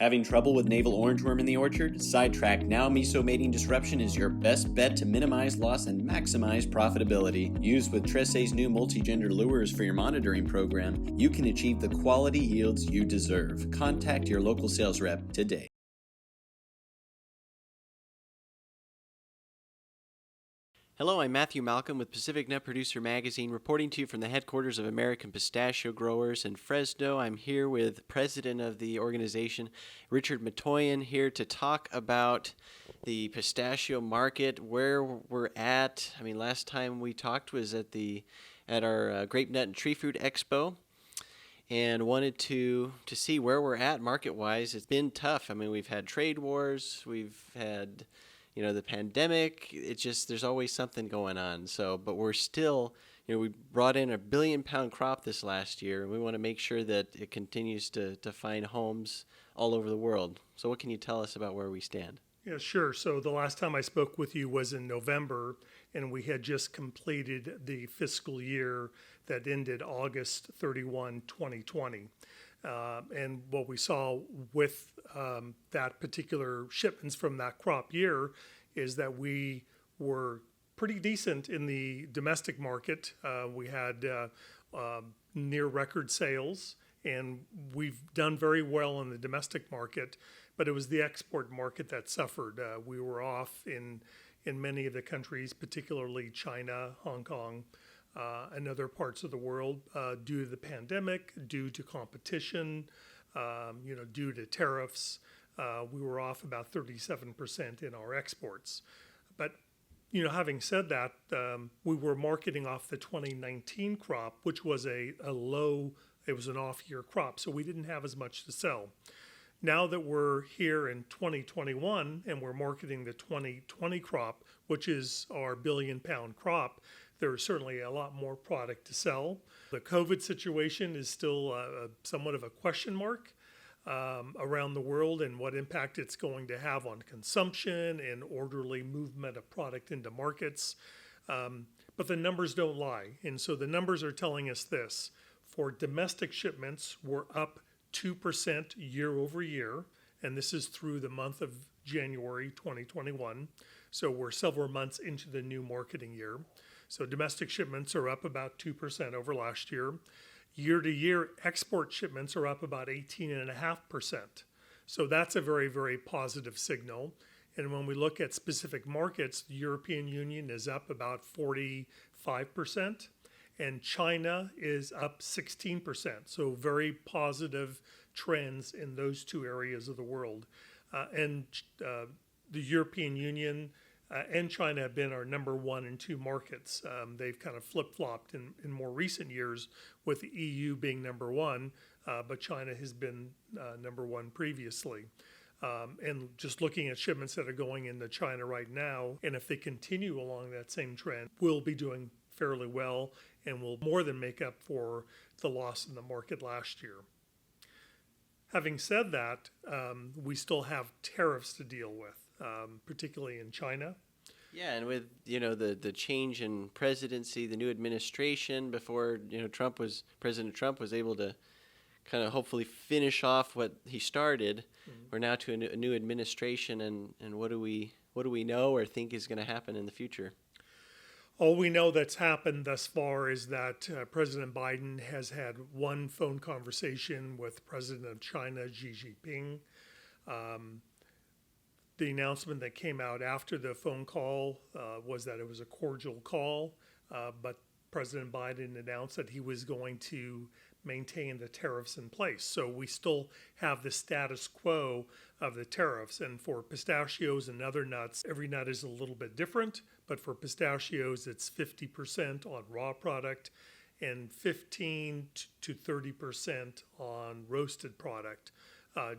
Having trouble with navel orangeworm in the orchard? Sidetrack Now Miso Mating Disruption is your best bet to minimize loss and maximize profitability. Used with Tresse's new multi-gender lures for your monitoring program, you can achieve the quality yields you deserve. Contact your local sales rep today. Hello, I'm Matthew Malcolm with Pacific Nut Producer Magazine, reporting to you from the headquarters of American Pistachio Growers in Fresno. I'm here with President of the organization, Richard Matoian, here to talk about the pistachio market, where we're at. I mean, last time we talked was at our Grape Nut and Tree Fruit Expo, and wanted to see where we're at market-wise. It's been tough. I mean, we've had trade wars, we've had the pandemic. It's just, there's always something going on. So, but we're still, we brought in a 1 billion pound crop this last year, and we want to make sure that it continues to find homes all over the world. So what can you tell us about where we stand? Yeah, sure. So the last time I spoke with you was in November, and we had just completed the fiscal year that ended August 31, 2020. And what we saw with that particular shipments from that crop year is that we were pretty decent in the domestic market. We had near record sales, and we've done very well in the domestic market, but it was the export market that suffered. We were off in many of the countries, particularly China, Hong Kong, and other parts of the world, due to the pandemic, due to competition, due to tariffs. We were off about 37% in our exports. But, having said that, we were marketing off the 2019 crop, which was it was an off-year crop, so we didn't have as much to sell. Now that we're here in 2021 and we're marketing the 2020 crop, which is our 1 billion pound crop, there's certainly a lot more product to sell. The COVID situation is still somewhat of a question mark around the world, and what impact it's going to have on consumption and orderly movement of product into markets. But the numbers don't lie. And so the numbers are telling us this. For domestic shipments, we're up 2% year over year, and this is through the month of January 2021. So we're several months into the new marketing year. So domestic shipments are up about 2% over last year. Year to year, export shipments are up about 18.5%. So that's a very, very positive signal. And when we look at specific markets, the European Union is up about 45%. And China is up 16%. So very positive trends in those two areas of the world. And the European Union and China have been our number 1 and 2 markets. They've kind of flip-flopped in more recent years, with the EU being number 1, but China has been number 1 previously. And just looking at shipments that are going into China right now, and if they continue along that same trend, we'll be doing fairly well and will more than make up for the loss in the market last year. Having said that, we still have tariffs to deal with, particularly in China. Yeah, and with the change in presidency, the new administration, before President Trump was able to kind of hopefully finish off what he started. Mm-hmm. We're now to a new administration, and what do we know or think is going to happen in the future? All we know that's happened thus far is that President Biden has had one phone conversation with President of China, Xi Jinping. The announcement that came out after the phone call was that it was a cordial call, but President Biden announced that he was going to maintain the tariffs in place. So we still have the status quo of the tariffs. And for pistachios and other nuts, every nut is a little bit different. But for pistachios, it's 50% on raw product and 15 to 30% on roasted product,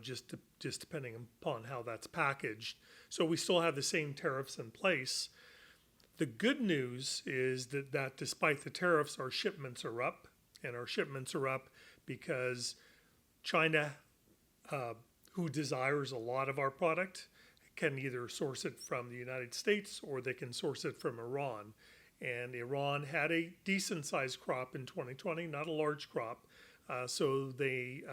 just depending upon how that's packaged. So we still have the same tariffs in place. The good news is that despite the tariffs, our shipments are up. And our shipments are up because China, who desires a lot of our product, can either source it from the United States or they can source it from Iran. And Iran had a decent-sized crop in 2020, not a large crop, so they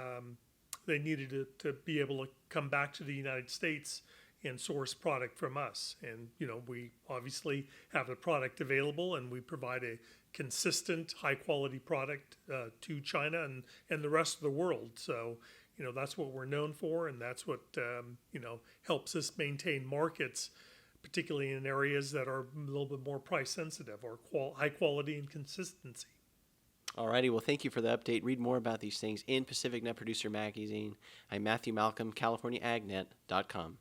they needed to be able to come back to the United States and source product from us. And, we obviously have the product available, and we provide a consistent, high-quality product to China and the rest of the world. So, that's what we're known for, and that's what, helps us maintain markets, particularly in areas that are a little bit more price sensitive, or high quality and consistency. Alrighty, well, thank you for the update. Read more about these things in Pacific Nut Producer Magazine. I'm Matthew Malcolm, CaliforniaAgNet.com.